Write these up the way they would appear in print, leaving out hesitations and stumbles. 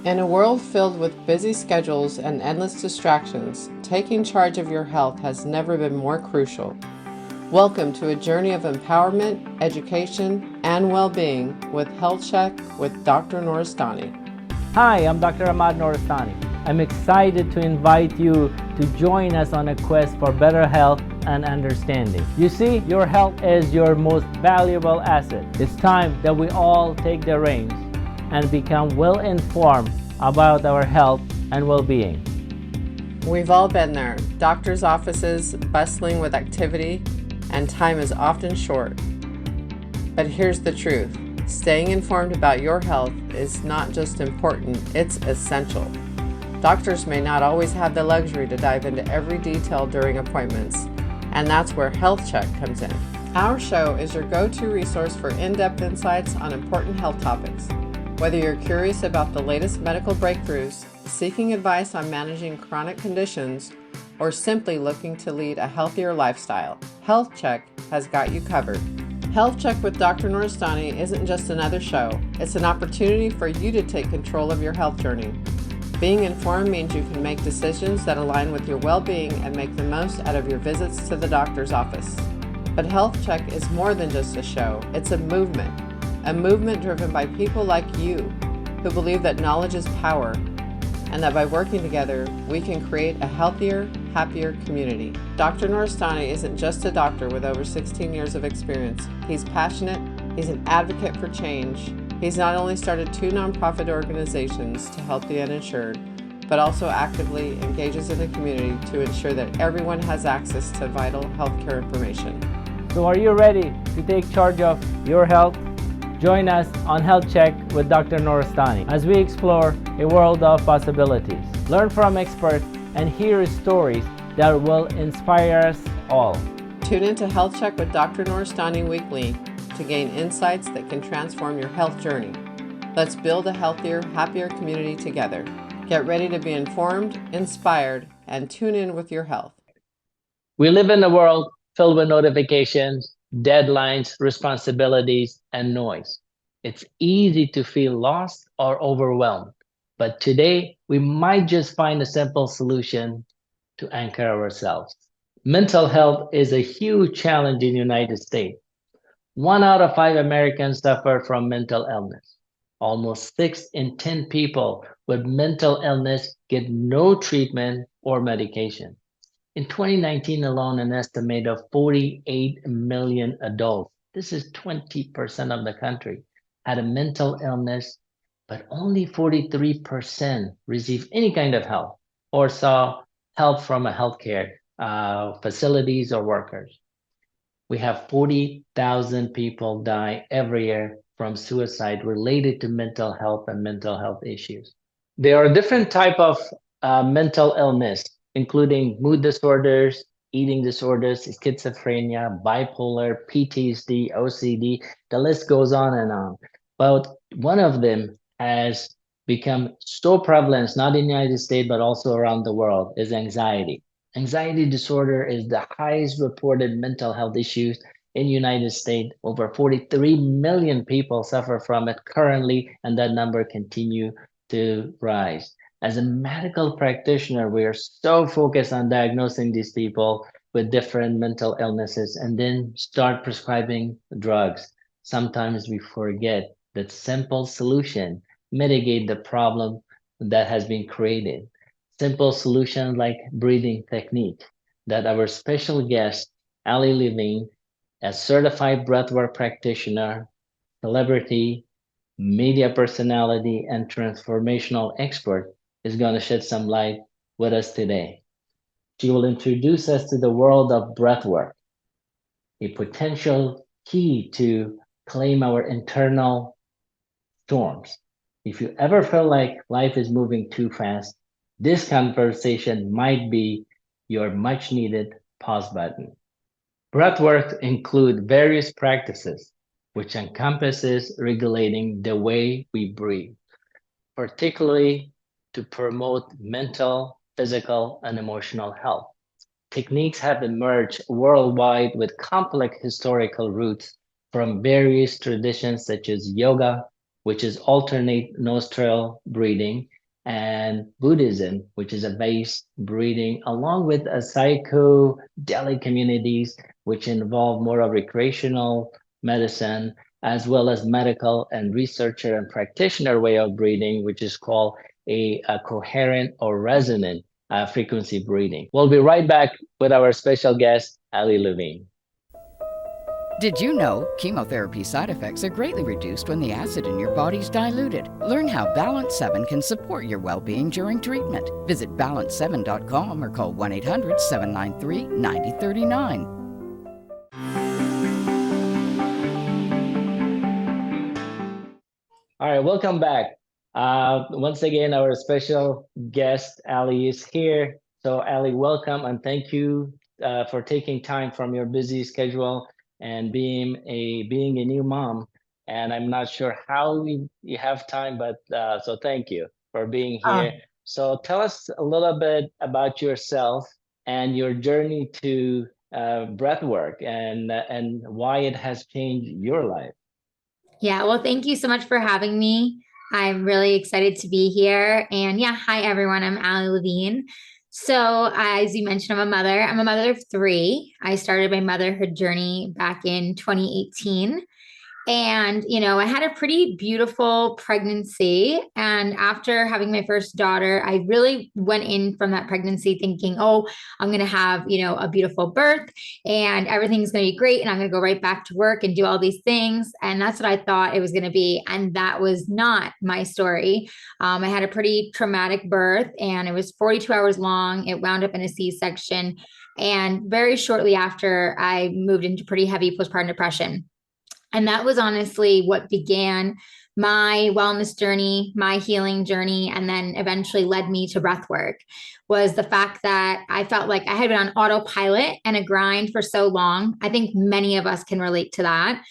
In a world filled with busy schedules and endless distractions, taking charge of your health has never been more crucial. Welcome to a journey of empowerment, education, and well-being with Health Check with Dr. Nooristani. Hi, I'm Dr. Ahmad Nooristani. I'm excited to invite you to join us on a quest for better health and understanding. You see, your health is your most valuable asset. It's time that we all take the reins and become well informed about our health and well-being. We've all been there. Doctors' offices bustling with activity, and time is often short. But here's the truth. Staying informed about your health is not just important, it's essential. Doctors may not always have the luxury to dive into every detail during appointments, and that's where Health Check comes in. Our show is your go-to resource for in-depth insights on important health topics. Whether you're curious about the latest medical breakthroughs, seeking advice on managing chronic conditions, or simply looking to lead a healthier lifestyle, Health Check has got you covered. Health Check with Dr. Nooristani isn't just another show, it's an opportunity for you to take control of your health journey. Being informed means you can make decisions that align with your well-being and make the most out of your visits to the doctor's office. But Health Check is more than just a show, it's a movement driven by people like you who believe that knowledge is power and that by working together, we can create a healthier, happier community. Dr. Nooristani isn't just a doctor with over 16 years of experience. He's passionate, he's an advocate for change. He's not only started 2 nonprofit organizations to help the uninsured, but also actively engages in the community to ensure that everyone has access to vital healthcare information. So are you ready to take charge of your health? Join us on Health Check with Dr. Nooristani as we explore a world of possibilities. Learn from experts and hear stories that will inspire us all. Tune in to Health Check with Dr. Nooristani weekly to gain insights that can transform your health journey. Let's build a healthier, happier community together. Get ready to be informed, inspired, and tune in with your health. We live in a world filled with notifications, deadlines, responsibilities, and noise. It's easy to feel lost or overwhelmed. But today, we might just find a simple solution to anchor ourselves. Mental health is a huge challenge in the United States. 1 out of 5 Americans suffer from mental illness. Almost 6 in 10 people with mental illness get no treatment or medication. In 2019 alone, an estimate of 48 million adults, this is 20% of the country, had a mental illness, but only 43% received any kind of help or saw help from a healthcare facilities or workers. We have 40,000 people die every year from suicide related to mental health and mental health issues. There are different type of mental illness, including mood disorders, eating disorders, schizophrenia, bipolar, PTSD, OCD. The list goes on and on. But one of them has become so prevalent, not in the United States, but also around the world, is anxiety. Anxiety disorder is the highest reported mental health issues in the United States. Over 43 million people suffer from it currently, and that number continue to rise. As a medical practitioner, we are so focused on diagnosing these people with different mental illnesses and then start prescribing drugs. Sometimes we forget that simple solution mitigate the problem that has been created. Simple solutions like breathing technique that our special guest, Ali Levine, a certified breathwork practitioner, celebrity, media personality, and transformational expert, is going to shed some light with us today. She will introduce us to the world of breathwork, a potential key to claim our internal storms. If you ever feel like life is moving too fast, this conversation might be your much needed pause button. Breathwork include various practices which encompasses regulating the way we breathe, particularly to promote mental, physical, and emotional health. Techniques have emerged worldwide with complex historical roots from various traditions such as yoga, which is alternate nostril breathing, and Buddhism, which is a base breathing, along with a psychedelic communities, which involve more of recreational medicine, as well as medical and researcher and practitioner way of breathing, which is called a coherent or resonant frequency breathing. We'll be right back with our special guest, Ali Levine. Did you know chemotherapy side effects are greatly reduced when the acid in your body's diluted? Learn how Balance 7 can support your well-being during treatment. Visit balance7.com or call 1-800-793-9039. All right, welcome back. Once again, our special guest, Ali, is here. So Ali, welcome and thank you for taking time from your busy schedule and being a new mom. And I'm not sure how you have time, but so thank you for being here. So tell us a little bit about yourself and your journey to breathwork and why it has changed your life. Yeah, well, thank you so much for having me. I'm really excited to be here. And yeah, hi everyone. I'm Ali Levine. So, as you mentioned, I'm a mother. I'm a mother of three. I started my motherhood journey back in 2018. And, I had a pretty beautiful pregnancy. And after having my first daughter, I really went in from that pregnancy thinking, oh, I'm going to have, a beautiful birth and everything's going to be great. And I'm going to go right back to work and do all these things. And that's what I thought it was going to be. And that was not my story. I had a pretty traumatic birth and it was 42 hours long. It wound up in a C-section. And very shortly after, I moved into pretty heavy postpartum depression. And that was honestly what began my wellness journey, my healing journey, and then eventually led me to breathwork, was the fact that I felt like I had been on autopilot and a grind for so long. I think many of us can relate to that.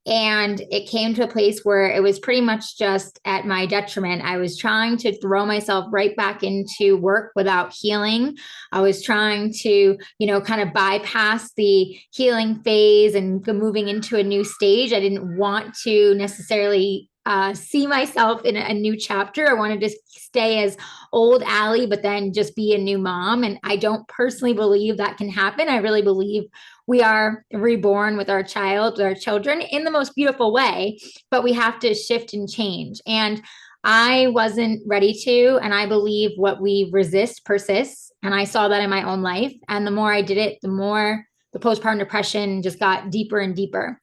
And it came to a place where it was pretty much just at my detriment. I was trying to throw myself right back into work without healing. I was trying to, kind of bypass the healing phase and go moving into a new stage. I didn't want to necessarily see myself in a new chapter. I wanted to stay as old Ali, but then just be a new mom. And I don't personally believe that can happen. I really believe we are reborn with our children in the most beautiful way, but we have to shift and change. And I wasn't ready to, and I believe what we resist persists. And I saw that in my own life. And the more I did it, the more the postpartum depression just got deeper and deeper.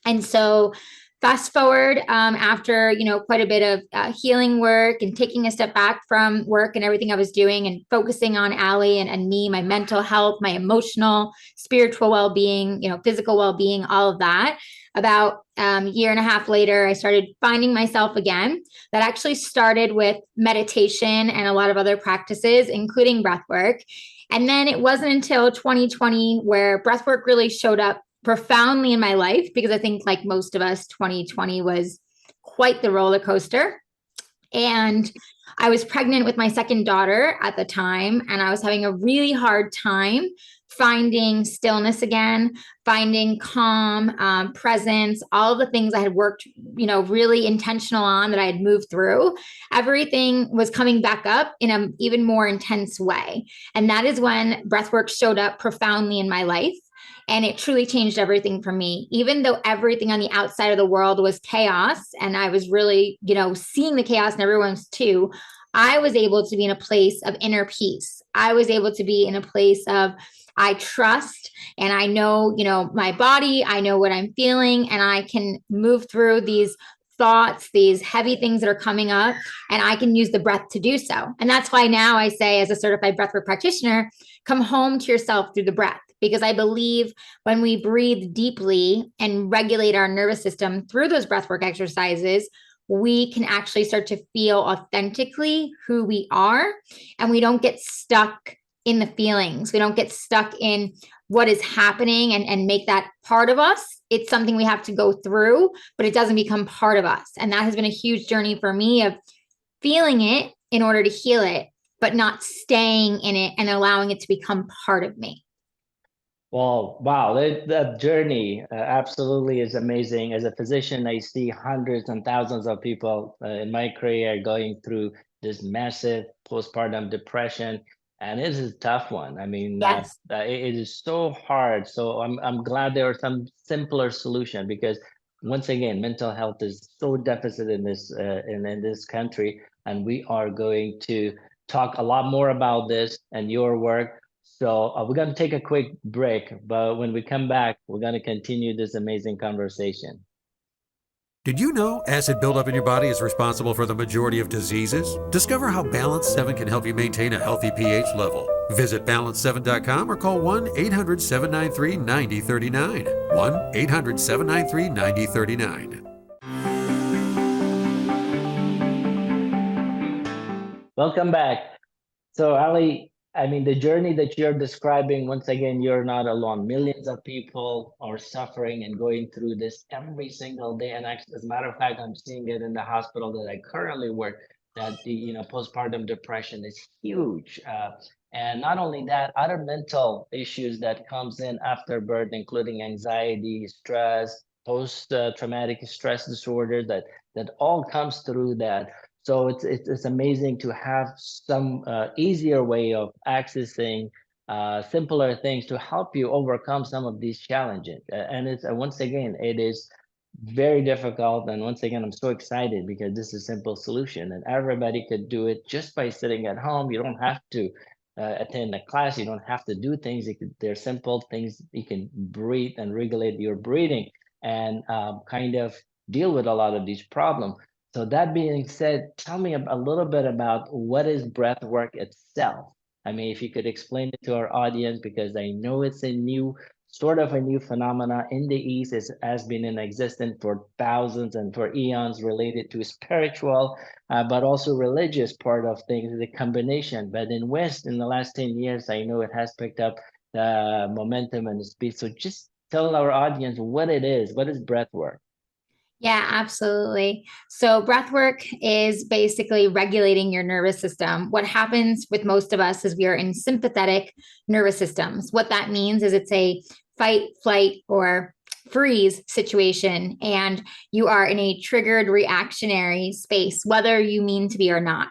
And so fast forward after, quite a bit of healing work and taking a step back from work and everything I was doing and focusing on Ali and me, my mental health, my emotional, spiritual well-being, physical well-being, all of that. About a year and a half later, I started finding myself again. That actually started with meditation and a lot of other practices, including breathwork. And then it wasn't until 2020 where breathwork really showed up profoundly in my life, because I think, like most of us, 2020 was quite the roller coaster. And I was pregnant with my second daughter at the time, and I was having a really hard time finding stillness again, finding calm, presence, all of the things I had worked, really intentional on that I had moved through. Everything was coming back up in an even more intense way. And that is when breathwork showed up profoundly in my life. And it truly changed everything for me. Even though everything on the outside of the world was chaos, and I was really, seeing the chaos in everyone's too, I was able to be in a place of inner peace. I was able to be in a place of, I trust and I know, my body, I know what I'm feeling, and I can move through these thoughts, these heavy things that are coming up, and I can use the breath to do so. And that's why now I say, as a certified breathwork practitioner, come home to yourself through the breath. Because I believe when we breathe deeply and regulate our nervous system through those breathwork exercises, we can actually start to feel authentically who we are. And we don't get stuck in the feelings. We don't get stuck in what is happening and make that part of us. It's something we have to go through, but it doesn't become part of us. And that has been a huge journey for me, of feeling it in order to heal it, but not staying in it and allowing it to become part of me. Well, wow, that journey absolutely is amazing. As a physician, I see hundreds and thousands of people in my career going through this massive postpartum depression, and it is a tough one. I mean, Yes. it is so hard. So I'm glad there are some simpler solution because once again, mental health is so deficit in this in this country, and we are going to talk a lot more about this and your work. So we're going to take a quick break, but when we come back, we're going to continue this amazing conversation. Did you know acid buildup in your body is responsible for the majority of diseases? Discover how Balance 7 can help you maintain a healthy pH level. Visit balance7.com or call 1-800-793-9039. 1-800-793-9039. Welcome back. So, Ali, I mean, the journey that you're describing, once again, you're not alone. Millions of people are suffering and going through this every single day. And actually, as a matter of fact, I'm seeing it in the hospital that I currently work, that the postpartum depression is huge. And not only that, other mental issues that comes in after birth, including anxiety, stress, post-traumatic stress disorder, that all comes through that. So it's amazing to have some easier way of accessing simpler things to help you overcome some of these challenges. And it's once again, it is very difficult. And once again, I'm so excited because this is a simple solution, and everybody could do it just by sitting at home. You don't have to attend a class. You don't have to do things. They're simple things. You can breathe and regulate your breathing and kind of deal with a lot of these problems. So that being said, tell me a little bit about what is breath work itself. I mean, if you could explain it to our audience, because I know it's a new sort of a new phenomena in the East. It has been in existence for thousands and for eons, related to spiritual, but also religious part of things, the combination. But in West, in the last 10 years, I know it has picked up momentum and speed. So just tell our audience what it is. What is breath work? Yeah, absolutely. So, breath work is basically regulating your nervous system. What happens with most of us is we are in sympathetic nervous systems. What that means is it's a fight, flight, or freeze situation, and you are in a triggered reactionary space, whether you mean to be or not.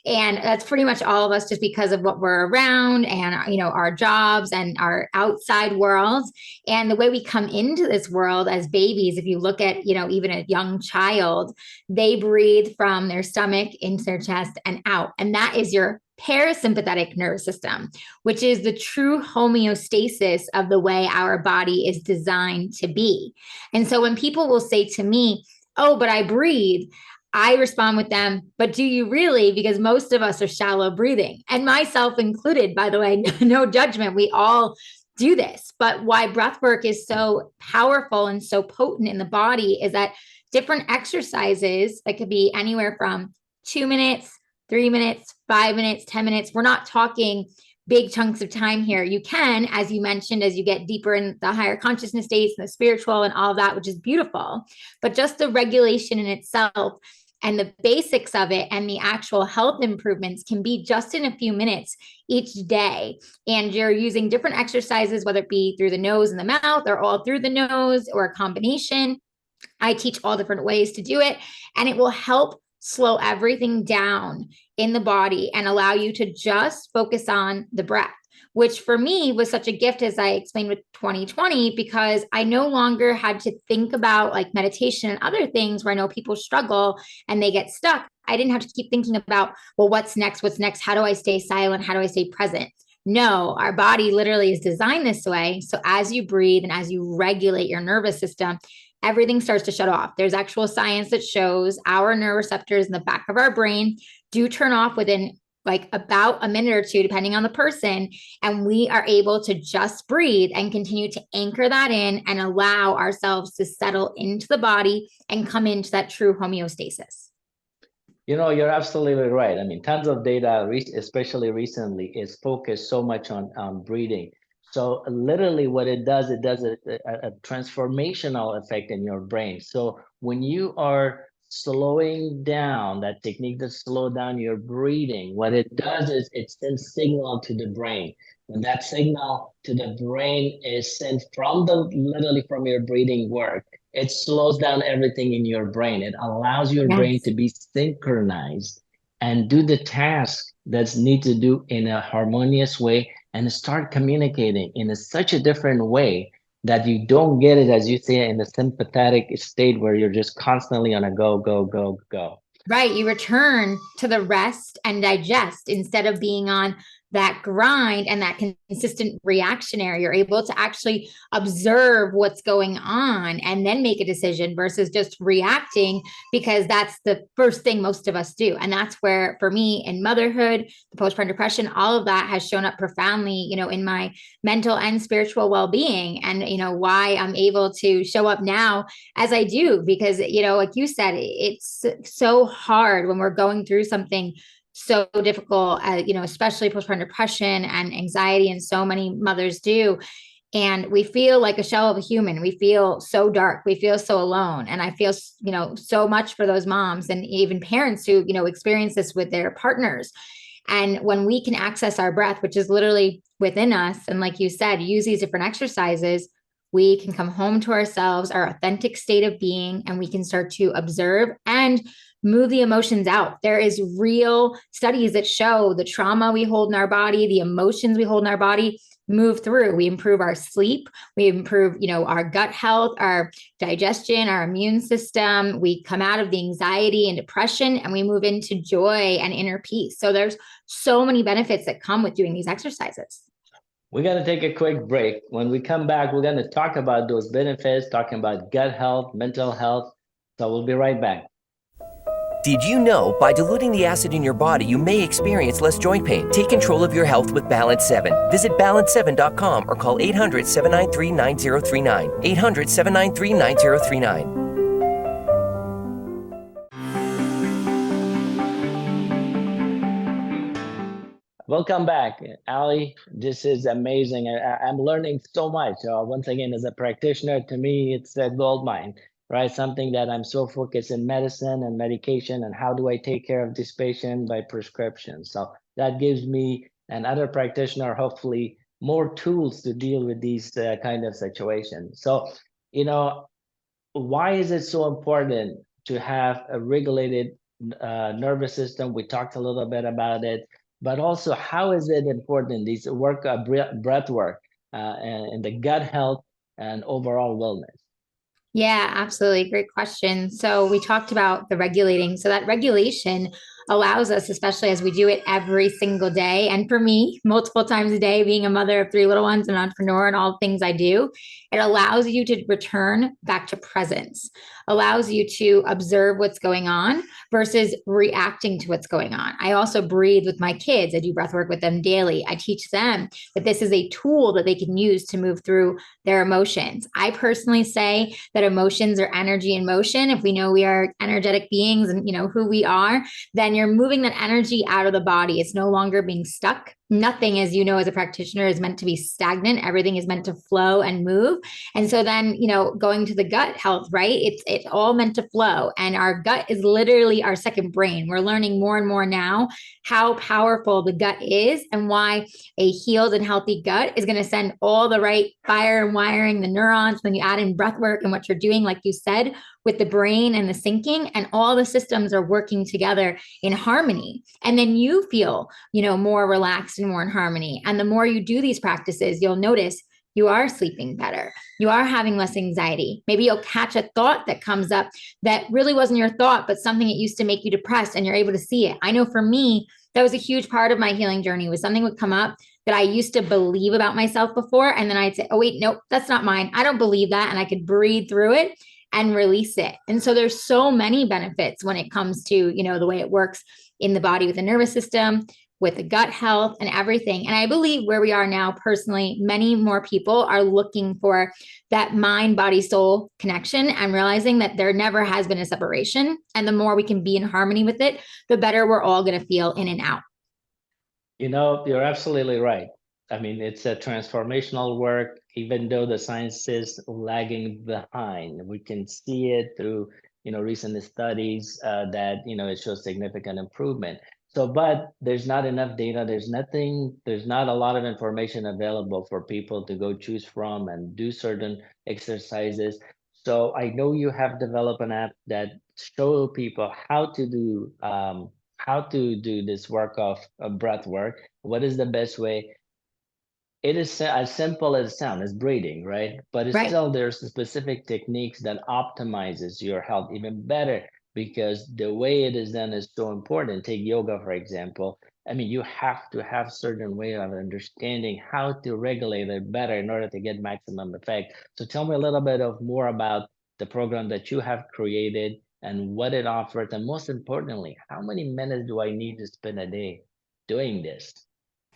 And that's pretty much all of us, just because of what we're around and our jobs and our outside world. And the way we come into this world as babies, if you look at, even a young child, they breathe from their stomach into their chest and out. And that is your parasympathetic nervous system, which is the true homeostasis of the way our body is designed to be. And so when people will say to me, "Oh, but I breathe," I respond with them, "But do you really?" Because most of us are shallow breathing, and myself included, by the way, no judgment. We all do this. But why breath work is so powerful and so potent in the body is that different exercises that could be anywhere from 2 minutes, 3 minutes, 5 minutes, 10 minutes. We're not talking big chunks of time here. You can, as you mentioned, as you get deeper in the higher consciousness states and the spiritual and all of that, which is beautiful, but just the regulation in itself and the basics of it and the actual health improvements can be just in a few minutes each day. And you're using different exercises, whether it be through the nose and the mouth or all through the nose or a combination. I teach all different ways to do it, and it will help slow everything down in the body and allow you to just focus on the breath, which for me was such a gift, as I explained with 2020, because I no longer had to think about like meditation and other things where I know people struggle and they get stuck. I didn't have to keep thinking about, well, what's next? What's next? How do I stay silent? How do I stay present? No, our body literally is designed this way. So as you breathe and as you regulate your nervous system, everything starts to shut off. There's actual science that shows our neuroreceptors in the back of our brain do turn off within like about a minute or two, depending on the person. And we are able to just breathe and continue to anchor that in and allow ourselves to settle into the body and come into that true homeostasis. You're absolutely right. I mean, tons of data, especially recently, is focused so much on breathing. So literally what it does a transformational effect in your brain. So when you are slowing down, that technique that slow down your breathing, what it does is it sends signal to the brain. When that signal to the brain is sent from literally from your breathing work, it slows down everything in your brain. It allows your brain to be synchronized and do the task that's need to do in a harmonious way and start communicating in such a different way that you don't get it, as you say, in the sympathetic state where you're just constantly on a go, go, go, go. Right. You return to the rest and digest instead of being on that grind and that consistent reactionary. You're able to actually observe what's going on and then make a decision versus just reacting, because that's the first thing most of us do. And that's where, for me, in motherhood, the postpartum depression, all of that has shown up profoundly, in my mental and spiritual well-being, and, why I'm able to show up now as I do, because, like you said, it's so hard when we're going through something so difficult, especially postpartum depression and anxiety, and so many mothers do. And we feel like a shell of a human. We feel so dark. We feel so alone. And I feel, so much for those moms and even parents who, experience this with their partners. And when we can access our breath, which is literally within us, and like you said, use these different exercises, we can come home to ourselves, our authentic state of being, and we can start to observe and move the emotions out. There is real studies that show the trauma we hold in our body, the emotions we hold in our body, move through. We improve our sleep. We improve, our gut health, our digestion, our immune system. We come out of the anxiety and depression, and we move into joy and inner peace. So there's so many benefits that come with doing these exercises. We're going to take a quick break. When we come back, we're going to talk about those benefits, talking about gut health, mental health. So we'll be right back. Did you know by diluting the acid in your body, you may experience less joint pain? Take control of your health with Balance 7. Visit balance7.com or call 800-793-9039. 800-793-9039. Welcome back, Ali. This is amazing. I'm learning so much. Once again, as a practitioner, to me, it's a gold mine, right? Something that I'm so focused in medicine and medication, and how do I take care of this patient by prescription. So that gives me and other practitioner, hopefully, more tools to deal with these kind of situations. So, why is it so important to have a regulated nervous system? We talked a little bit about it. But also, how is it important, these breath work and the gut health and overall wellness? Yeah, absolutely. Great question. So we talked about the regulating. So that regulation allows us, especially as we do it every single day. And for me, multiple times a day, being a mother of 3 little ones, an entrepreneur, and all the things I do, it allows you to return back to presence, allows you to observe what's going on versus reacting to what's going on. I also breathe with my kids. I do breath work with them daily. I teach them that this is a tool that they can use to move through their emotions. I personally say that emotions are energy in motion. If we know we are energetic beings and who we are, then you're moving that energy out of the body. It's no longer being stuck. Nothing, as you know, as a practitioner, is meant to be stagnant. Everything is meant to flow and move. And so then, going to the gut health, right? It's all meant to flow. And our gut is literally our second brain. We're learning more and more now how powerful the gut is, and why a healed and healthy gut is going to send all the right fire and wiring, the neurons, when you add in breath work and what you're doing, like you said, with the brain and the syncing, and all the systems are working together in harmony. And then you feel, more relaxed and more in harmony. And the more you do these practices, you'll notice you are sleeping better. You are having less anxiety. Maybe you'll catch a thought that comes up that really wasn't your thought, but something that used to make you depressed, and you're able to see it. I know for me, that was a huge part of my healing journey, was something would come up that I used to believe about myself before. And then I'd say, oh, wait, nope, that's not mine. I don't believe that. And I could breathe through it and release it. And so there's so many benefits when it comes to, the way it works in the body with the nervous system, with the gut health and everything. And I believe where we are now, personally, many more people are looking for that mind, body, soul connection, and realizing that there never has been a separation. And the more we can be in harmony with it, the better we're all going to feel in and out. You're absolutely right. I mean, it's a transformational work, even though the science is lagging behind. We can see it through recent studies that it shows significant improvement. So, but there's not enough data. There's not a lot of information available for people to go choose from and do certain exercises. So I know you have developed an app that show people how to do this work of breath work. What is the best way? It is as simple as it sounds, it's breathing, right? But it's Right. still there's specific techniques that optimizes your health even better because the way it is done is so important. Take yoga, for example. I mean, you have to have certain way of understanding how to regulate it better in order to get maximum effect. So tell me a little bit of more about the program that you have created and what it offers, and most importantly, how many minutes do I need to spend a day doing this?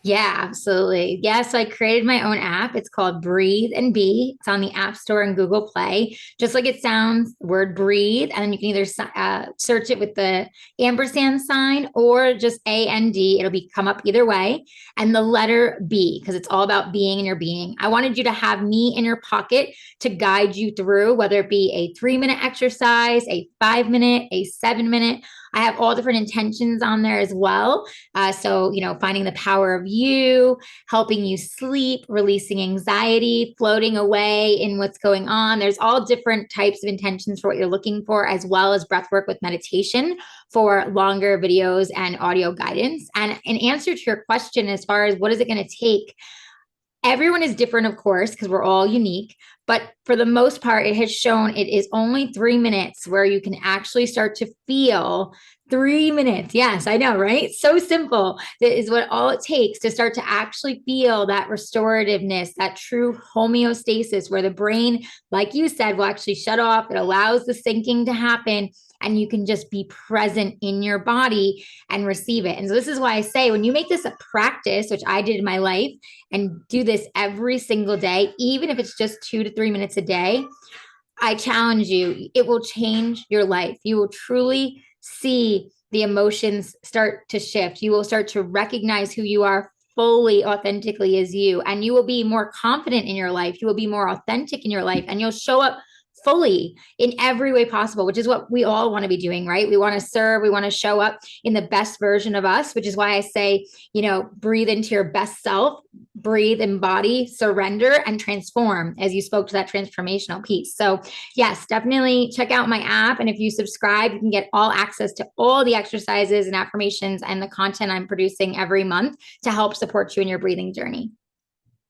Yeah, absolutely. Yeah, so I created my own app. It's called Breathe and Be. It's on the App Store and Google Play. Just like it sounds, word breathe. And then you can either search it with the ampersand sign or just A-N-D. It'll come up either way. And the letter B, because it's all about being in your being. I wanted you to have me in your pocket to guide you through, whether it be a 3-minute exercise, a 5-minute, a 7-minute. I have all different intentions on there as well. So, finding the power of you, helping you sleep, releasing anxiety, floating away in what's going on. There's all different types of intentions for what you're looking for, as well as breath work with meditation for longer videos and audio guidance. And in answer to your question, as far as what is it going to take, everyone is different, of course, because we're all unique. But for the most part, it has shown it is only 3 minutes where you can actually start to feel 3 minutes. Yes, I know, right? So simple. That is what all it takes to start to actually feel that restorativeness, that true homeostasis where the brain, like you said, will actually shut off. It allows the syncing to happen and you can just be present in your body and receive it. And so this is why I say when you make this a practice, which I did in my life, and do this every single day, even if it's just 2 to 3 minutes a day, I challenge you, it will change your life. You will truly see the emotions start to shift. You will start to recognize who you are fully, authentically as you, and you will be more confident in your life. You will be more authentic in your life, and you'll show up fully in every way possible, which is what we all want to be doing, right? We want to serve, we want to show up in the best version of us, which is why I say, breathe into your best self, breathe, embody, surrender, and transform, as you spoke to that transformational piece. So yes, definitely check out my app. And if you subscribe, you can get all access to all the exercises and affirmations and the content I'm producing every month to help support you in your breathing journey.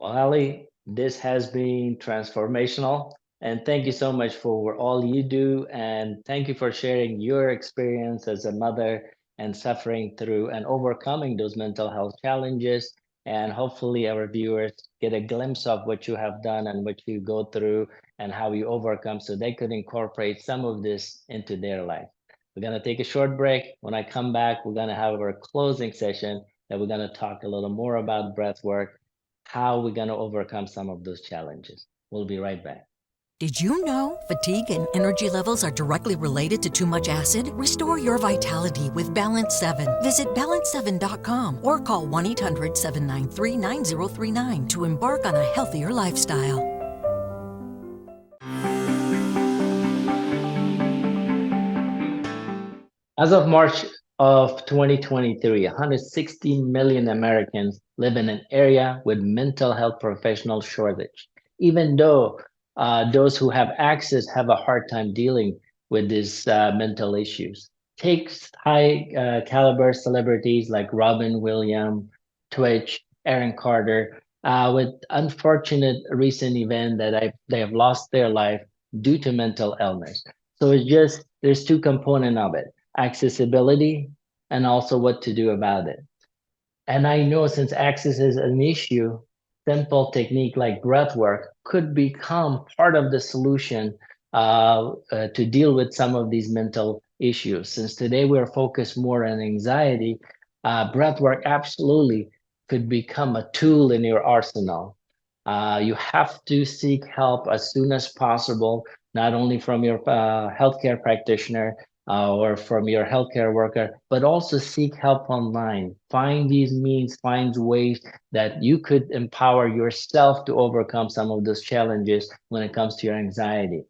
Well, Ali, this has been transformational. And thank you so much for all you do. And thank you for sharing your experience as a mother and suffering through and overcoming those mental health challenges. And hopefully, our viewers get a glimpse of what you have done and what you go through and how you overcome so they could incorporate some of this into their life. We're going to take a short break. When I come back, we're going to have our closing session that we're going to talk a little more about breath work, how we're going to overcome some of those challenges. We'll be right back. Did you know fatigue and energy levels are directly related to too much acid? Restore your vitality with Balance 7. Visit balance7.com or call 1-800-793-9039 to embark on a healthier lifestyle. As of March of 2023, 160 million Americans live in an area with mental health professional shortage, even though those who have access have a hard time dealing with these mental issues. Take high caliber celebrities like Robin Williams, Twitch, Aaron Carter, with unfortunate recent event that they have lost their life due to mental illness. So there's two components of it: accessibility and also what to do about it. And I know since access is an issue, simple technique like breath work could become part of the solution to deal with some of these mental issues. Since today we're focused more on anxiety, breath work absolutely could become a tool in your arsenal. You have to seek help as soon as possible, not only from your healthcare practitioner, or from your healthcare worker, but also seek help online. Find these means, find ways that you could empower yourself to overcome some of those challenges when it comes to your anxiety.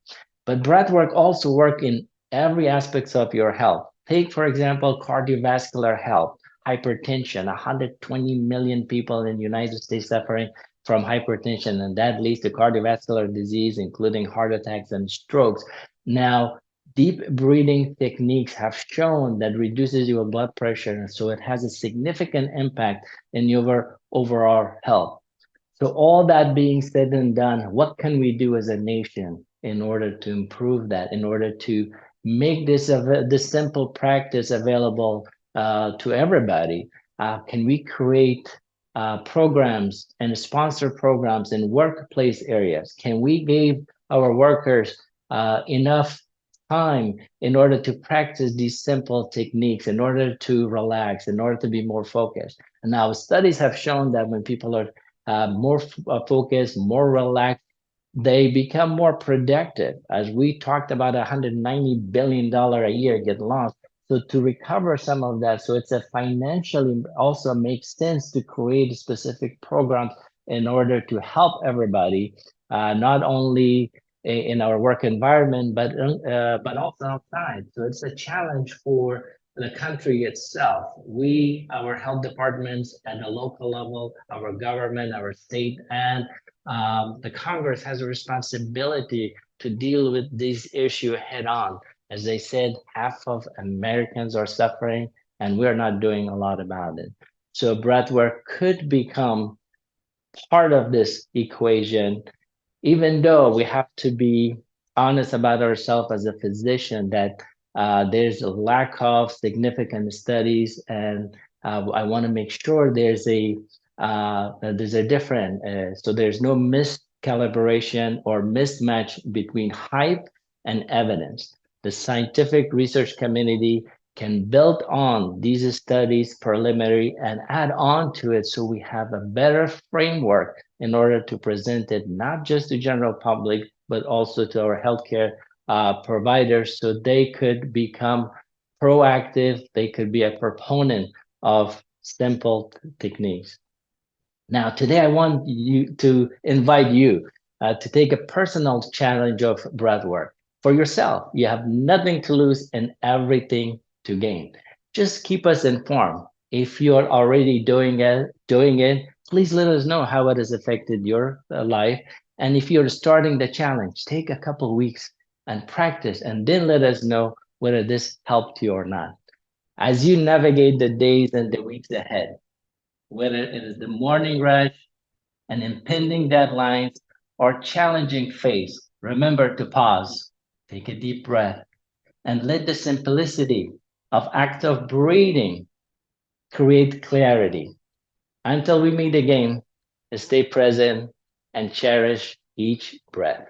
But breathwork also work in every aspects of your health. Take, for example, cardiovascular health, hypertension. 120 million people in the United States suffering from hypertension, and that leads to cardiovascular disease, including heart attacks and strokes. Now, deep breathing techniques have shown that reduces your blood pressure, so it has a significant impact in your overall health. So all that being said and done, what can we do as a nation in order to improve that, in order to make this simple practice available to everybody? Can we create programs and sponsor programs in workplace areas? Can we give our workers enough time in order to practice these simple techniques, in order to relax, in order to be more focused? And now studies have shown that when people are more focused, more relaxed, they become more productive. As we talked about, $190 billion a year get lost. So to recover some of that, so it's a financially also makes sense to create specific programs in order to help everybody, not only in our work environment, but also outside. So it's a challenge for the country itself. We, our health departments at the local level, our government, our state, and the Congress has a responsibility to deal with this issue head on. As I said, half of Americans are suffering, and we're not doing a lot about it. So breathwork could become part of this equation, even though we have to be honest about ourselves as a physician that there's a lack of significant studies, and I want to make sure there's a different, so there's no miscalibration or mismatch between hype and evidence. The scientific research community can build on these studies preliminary and add on to it, so we have a better framework in order to present it not just to general public, but also to our healthcare providers, so they could become proactive, they could be a proponent of simple techniques. Now, today I want you to invite you to take a personal challenge of breathwork for yourself. You have nothing to lose and everything to gain. Just keep us informed. If you're already doing it, please let us know how it has affected your life. And if you're starting the challenge, take a couple weeks and practice, and then let us know whether this helped you or not. As you navigate the days and the weeks ahead, whether it is the morning rush, an impending deadlines, or challenging phase, remember to pause, take a deep breath, and let the simplicity of active breathing create clarity. Until we meet again, stay present and cherish each breath.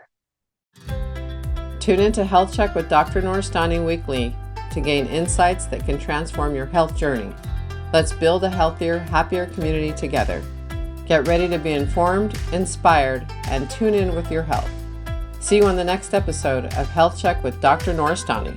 Tune into Health Check with Dr. Nooristani weekly to gain insights that can transform your health journey. Let's build a healthier, happier community together. Get ready to be informed, inspired, and tune in with your health. See you on the next episode of Health Check with Dr. Nooristani.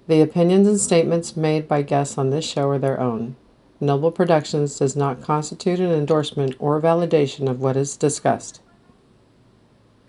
The opinions and statements made by guests on this show are their own. Noble Productions does not constitute an endorsement or validation of what is discussed.